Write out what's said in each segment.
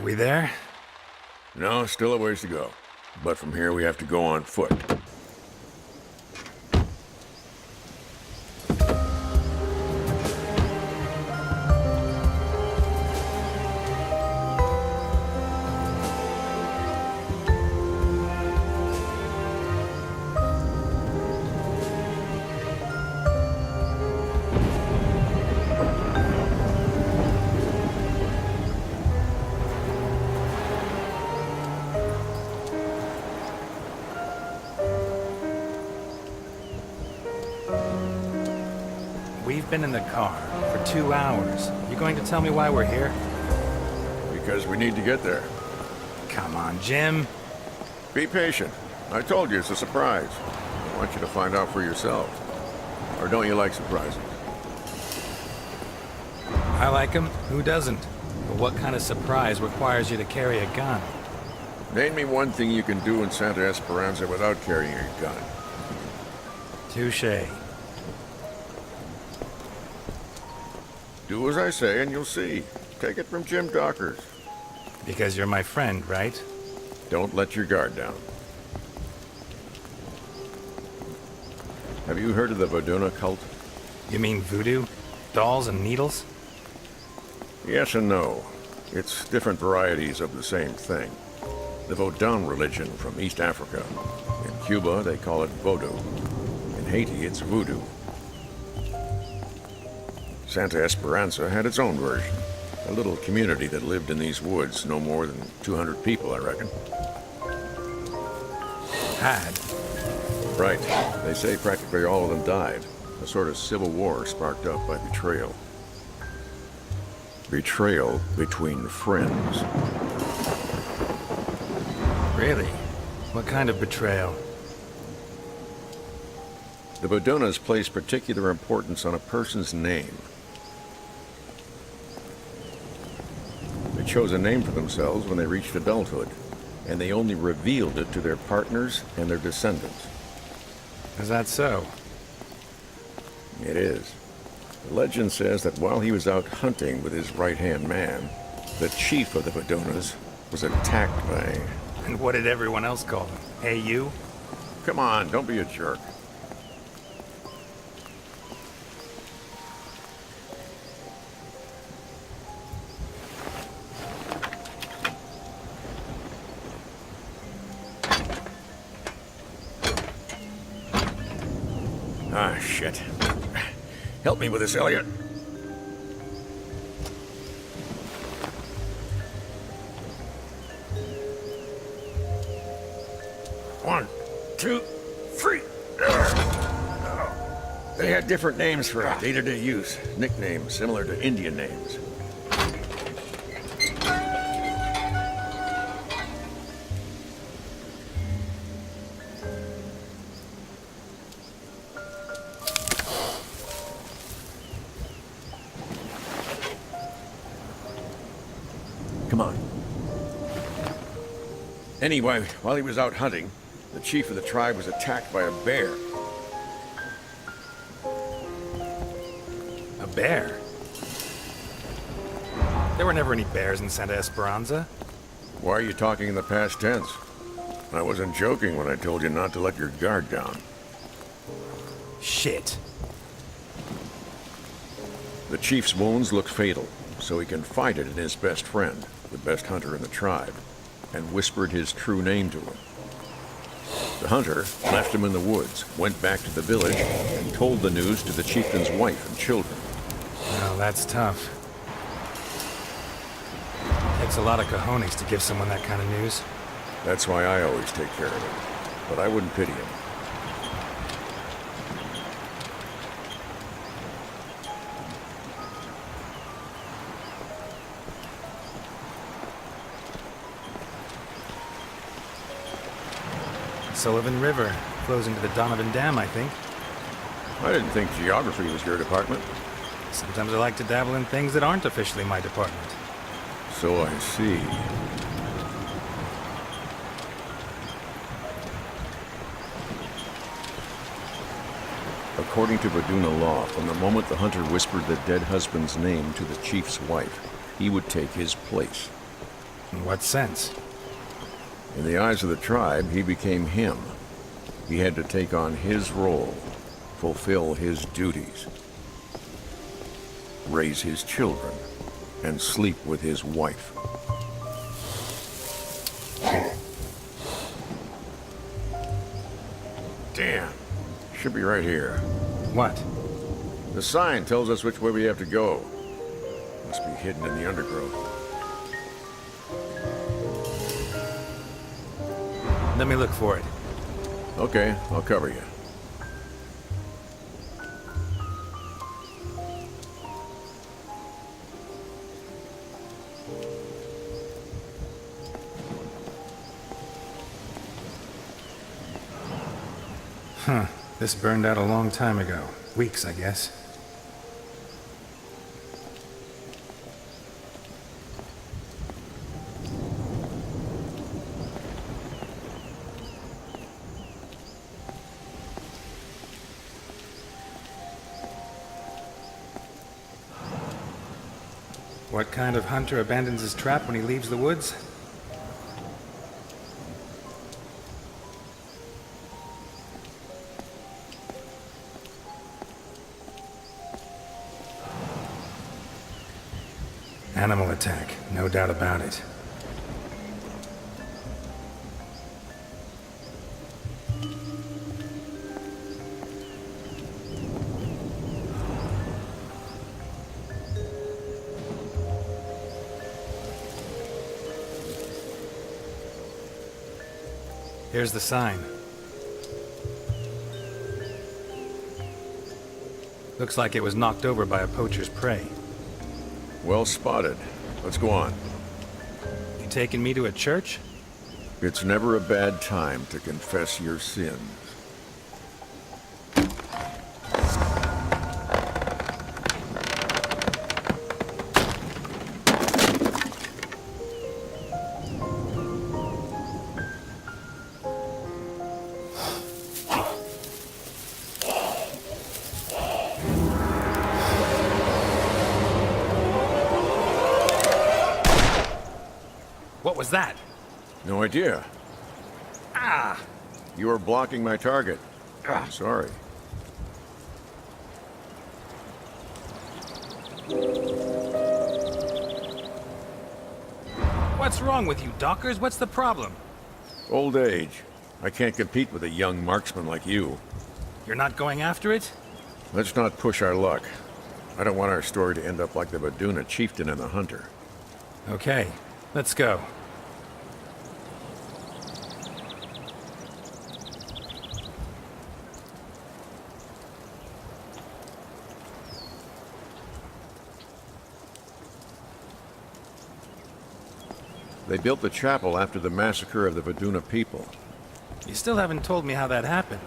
We there? No, still a ways to go. But from here we have to go on foot. We've been in the car for 2 hours. You going to tell me why we're here? Because we need to get there. Come on, Jim. Be patient. I told you it's a surprise. I want you to find out for yourself. Or don't you like surprises? I like him. Who doesn't? But what kind of surprise requires you to carry a gun? Name me one thing you can do in Santa Esperanza without carrying a gun. Touché. Do as I say and you'll see. Take it from Jim Dockers. Because you're my friend, right? Don't let your guard down. Have you heard of the Voduna cult? You mean voodoo? Dolls and needles? Yes and no. It's different varieties of the same thing. The Vodun religion from East Africa. In Cuba, they call it Vodou. In Haiti, it's voodoo. Santa Esperanza had its own version. A little community that lived in these woods, no more than 200 people, I reckon. Had. Right. They say practically all of them died. A sort of civil war sparked up by betrayal. Betrayal between friends. Really? What kind of betrayal? The Vodunas place particular importance on a person's name. They chose a name for themselves when they reached adulthood, and they only revealed it to their partners and their descendants. Is that so? It is. The legend says that while he was out hunting with his right-hand man, the chief of the Vodunas was attacked by... And what did everyone else call him? Hey, you? Come on, don't be a jerk. Ah, shit. Help me with this, Elliot. One, two, three. They had different names for day-to-day use. Nicknames similar to Indian names. Come on. Anyway, while he was out hunting, the chief of the tribe was attacked by a bear. A bear? There were never any bears in Santa Esperanza. Why are you talking in the past tense? I wasn't joking when I told you not to let your guard down. Shit. The chief's wounds look fatal, so he confided in his best friend, the best hunter in the tribe, and whispered his true name to him. The hunter left him in the woods, went back to the village, and told the news to the chieftain's wife and children. Well, that's tough. Takes a lot of cojones to give someone that kind of news. That's why I always take care of him, but I wouldn't pity him. Sullivan River flows into the Donovan Dam, I think. I didn't think geography was your department. Sometimes I like to dabble in things that aren't officially my department. So I see. According to Voduna law, from the moment the hunter whispered the dead husband's name to the chief's wife, he would take his place. In what sense? In the eyes of the tribe, he became him. He had to take on his role, fulfill his duties, raise his children, and sleep with his wife. Damn. Should be right here. What? The sign tells us which way we have to go. Must be hidden in the undergrowth. Let me look for it. Okay, I'll cover you. Huh. This burned out a long time ago. Weeks, I guess. What kind of hunter abandons his trap when he leaves the woods? Animal attack, no doubt about it. Here's the sign. Looks like it was knocked over by a poacher's prey. Well spotted. Let's go on. You taking me to a church? It's never a bad time to confess your sins. What was that? No idea. Ah! You are blocking my target. I'm sorry. What's wrong with you, Dockers? What's the problem? Old age. I can't compete with a young marksman like you. You're not going after it? Let's not push our luck. I don't want our story to end up like the Vaduna chieftain and the hunter. Okay, let's go. They built the chapel after the massacre of the Vaduna people. You still haven't told me how that happened.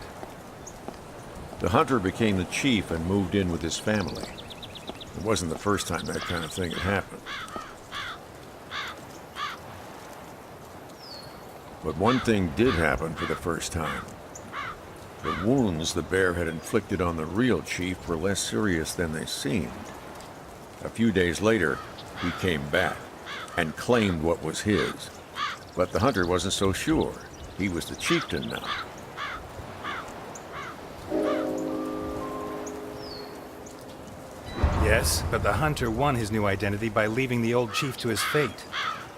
The hunter became the chief and moved in with his family. It wasn't the first time that kind of thing had happened. But one thing did happen for the first time. The wounds the bear had inflicted on the real chief were less serious than they seemed. A few days later, he came back and claimed what was his. But the hunter wasn't so sure. He was the chieftain now. Yes, but the hunter won his new identity by leaving the old chief to his fate.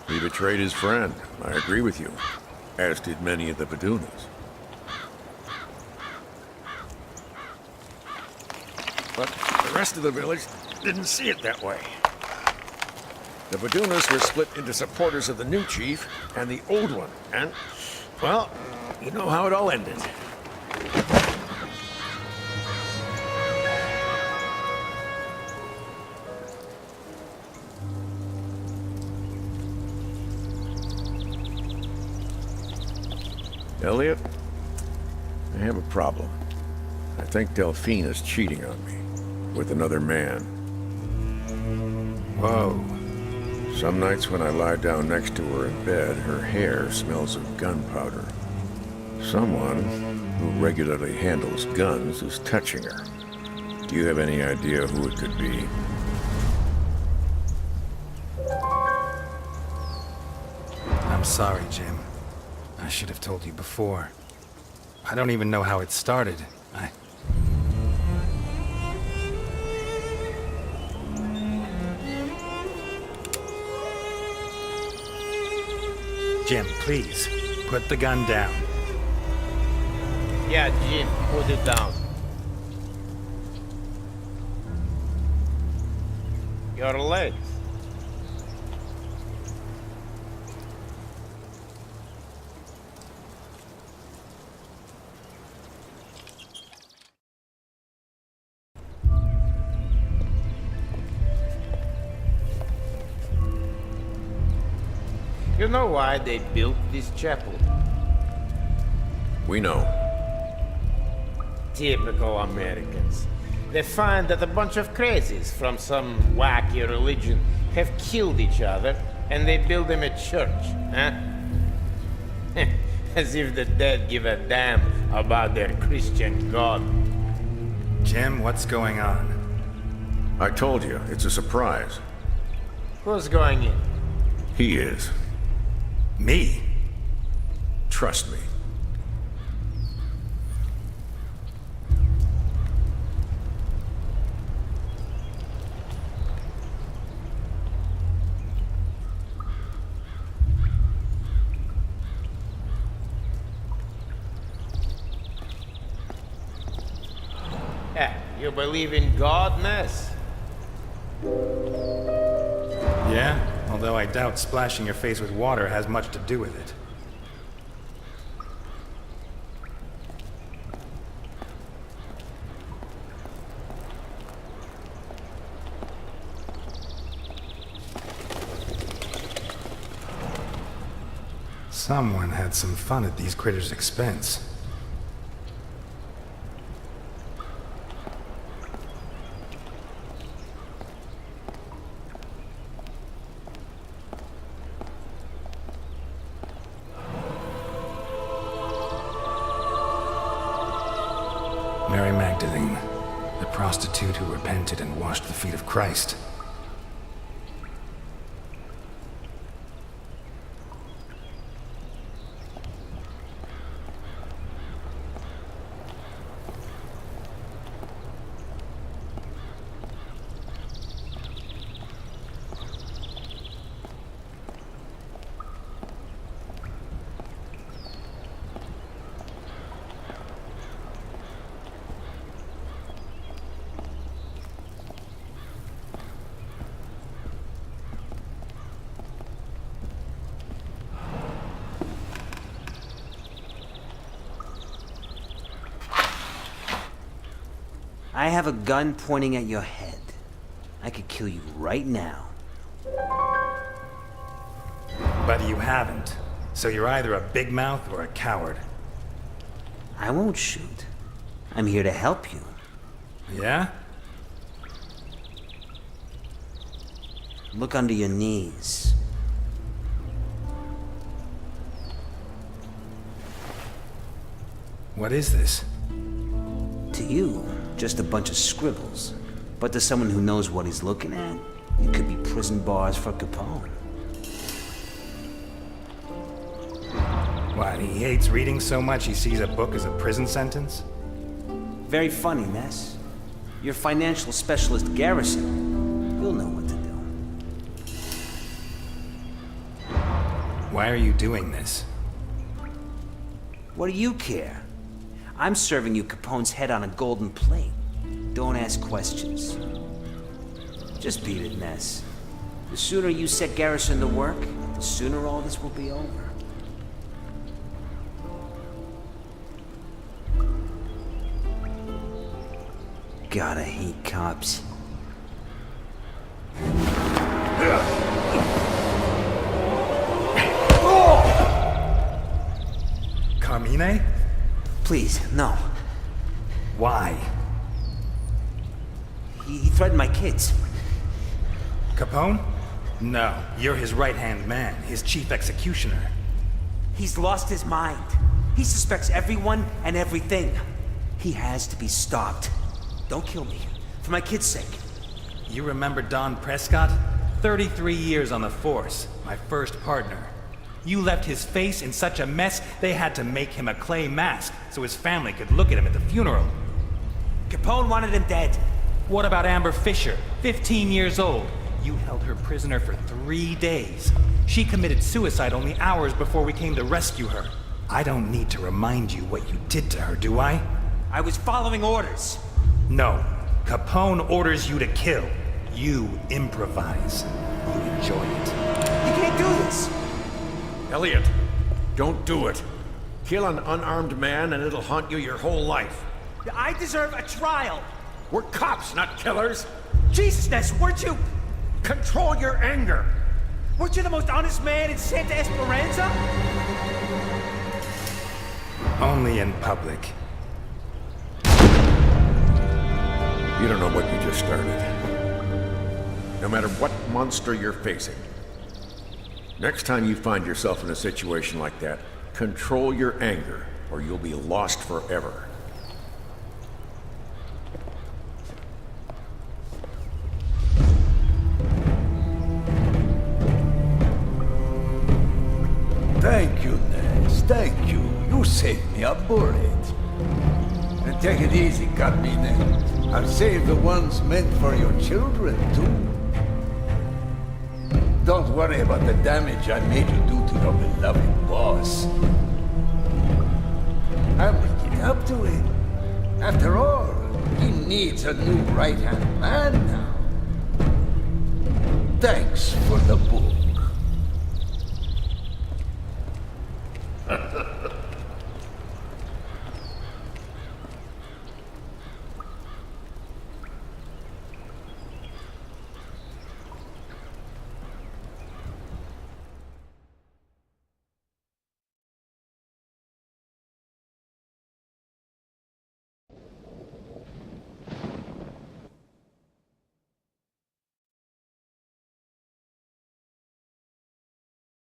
He betrayed his friend. I agree with you. As did many of the Vadunas. But the rest of the village didn't see it that way. The Vadunas were split into supporters of the new chief and the old one. And, well, you know how it all ended. Elliot, I have a problem. I think Delphine is cheating on me with another man. Whoa. Some nights when I lie down next to her in bed, her hair smells of gunpowder. Someone who regularly handles guns is touching her. Do you have any idea who it could be? I'm sorry, Jim. I should have told you before. I don't even know how it started. Jim, please, put the gun down. Yeah, Jim, put it down. Your legs. You know why they built this chapel? We know. Typical Americans. They find that a bunch of crazies from some wacky religion have killed each other, and they build them a church, huh? As if the dead give a damn about their Christian God. Jim, what's going on? I told you, it's a surprise. Who's going in? He is. Me? Trust me. You believe in God, Ness? Yeah, although I doubt splashing your face with water has much to do with it. Someone had some fun at these critters' expense. Mary Magdalene, the prostitute who repented and washed the feet of Christ. I have a gun pointing at your head. I could kill you right now. But you haven't. So you're either a big mouth or a coward. I won't shoot. I'm here to help you. Yeah? Look under your knees. What is this? To you, just a bunch of scribbles. But to someone who knows what he's looking at, it could be prison bars for Capone. What, he hates reading so much he sees a book as a prison sentence? Very funny, Ness. Your financial specialist, Garrison, he'll know what to do. Why are you doing this? What do you care? I'm serving you Capone's head on a golden plate. Don't ask questions. Just beat it, Ness. The sooner you set Garrison to work, the sooner all this will be over. Gotta hate cops. Carmine? Please, no. Why? He threatened my kids. Capone? No, you're his right-hand man, his chief executioner. He's lost his mind. He suspects everyone and everything. He has to be stopped. Don't kill me. For my kids' sake. You remember Don Prescott? 33 years on the force, my first partner. You left his face in such a mess, they had to make him a clay mask so his family could look at him at the funeral. Capone wanted him dead. What about Amber Fisher, 15 years old? You held her prisoner for 3 days. She committed suicide only hours before we came to rescue her. I don't need to remind you what you did to her, do I? I was following orders. No. Capone orders you to kill. You improvise. You enjoy it. You can't do this. Elliot, don't do it. Kill an unarmed man and it'll haunt you your whole life. I deserve a trial. We're cops, not killers. Jesus, Ness, weren't you... Control your anger. Weren't you the most honest man in Santa Esperanza? Only in public. You don't know what you just started. No matter what monster you're facing, next time you find yourself in a situation like that, control your anger, or you'll be lost forever. Thank you, Ness. Thank you. You saved me a bullet. And take it easy, Carmine. I'll save the ones meant for your children, too. Don't worry about the damage I made you do to your beloved boss. I'll make it up to him. After all, he needs a new right-hand man now. Thanks for the book.